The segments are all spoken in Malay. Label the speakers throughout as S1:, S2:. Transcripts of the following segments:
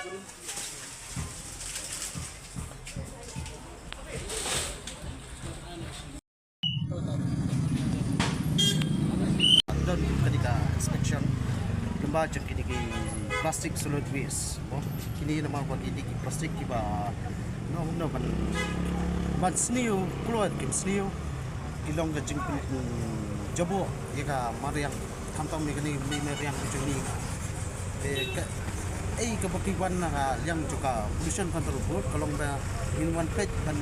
S1: Dan ketika inspection lembaga kini plastik solid waste, kini nama bagi di plastik kiba no ban sniu keluar kim sniu kilong gajing jabo jika mariang kantong ni mariang kecuni kebakiwan yang juga pollution control board kalau minuman pet dan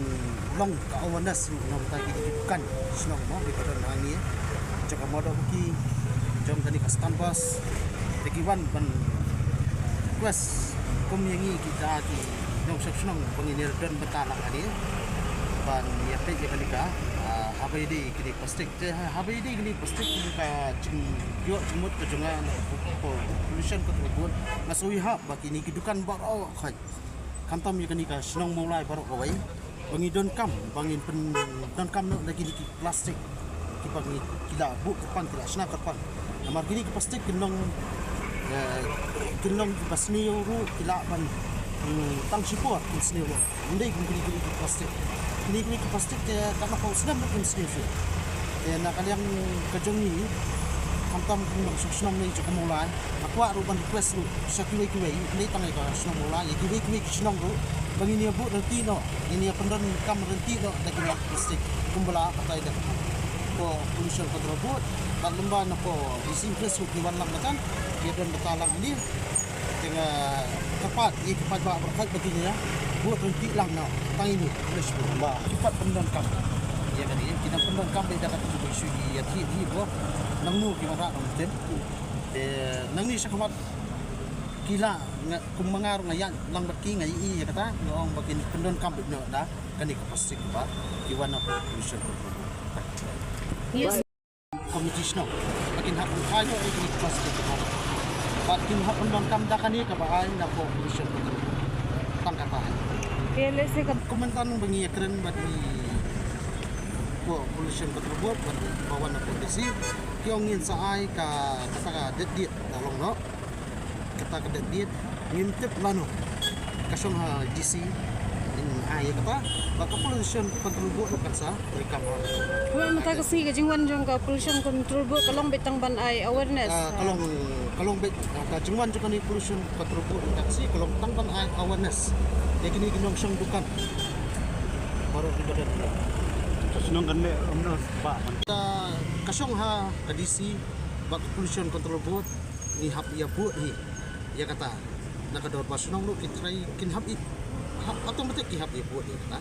S1: long awareness nong tadi bukan senang mau di pada nani jika modal bagi jom tadi kastan bas tekiwan ban quest kumyangi kita di nong senang penginir dan betalang ini ban ya pet ya kalika HBD kini plastik HBD kini plastik kita jual jemut ke jangan pollution control board ngasui hab bagi ni kidukan baru kai kantam ya kini ka senang mulai baru kawai bangi don kam bangin pen don kam nak lagi di plastik ki bangi kila bu kepan kila sna kepan amar kini ki plastik kinong pasni ru kila ban tang sipor pasni ru ndai kini plastik ini plastik ya karena kau senang makan sendiri ya nak kalian kejongi kantam kung senang ni cukup mulai aku aruban request lu sakui ini tangai ka senang mulai ya kiwi senang lu bangini bu nanti no ini pendon kam nanti no lagi plastik kumbala patai dah ko pollution control board dan lembaga nako disinfes kiwan lam kan dia dan betalang ini dengan tepat ia cepat berkat begini ya buat nanti lang no tang ini fresh ba cepat pendon kam ya kan ini kita pendon kam dah dapat isu ya ti bo nang nu ki mara nang tem nang ni sakamat kila kumangar ngayan lang baki ngai ya kata ngong bakin pendon kam no dah kan ik pasti ba kiwan na pollution yes komiti no bakin hapon kayo ay ini pasti ba bakin hapon pendon kam dah kan ni kabahay na pollution tangkapan
S2: PLS ka
S1: komentar ng bangi keren bati pollution control board bati bawan na polisi kiongin sa ay ka kata dedit dalong no kata dedit ngintip lano kasong ha GC in ay kata baka pollution control board kan sa rekam
S2: well mata kasi ka jingwan jong ka pollution control board kalong betang ban ay awareness
S1: kalong bet ka jingwan jong ni pollution control board kasi kalong tang ban ay awareness ya kini ginong siyang dukan baru di badan senang kan me amna ba kasyong ha kadisi bak pollution control board ni hap ya bu hi ya kata nakador basunong lu kitray kinhap it automatic ki hap ya bu kata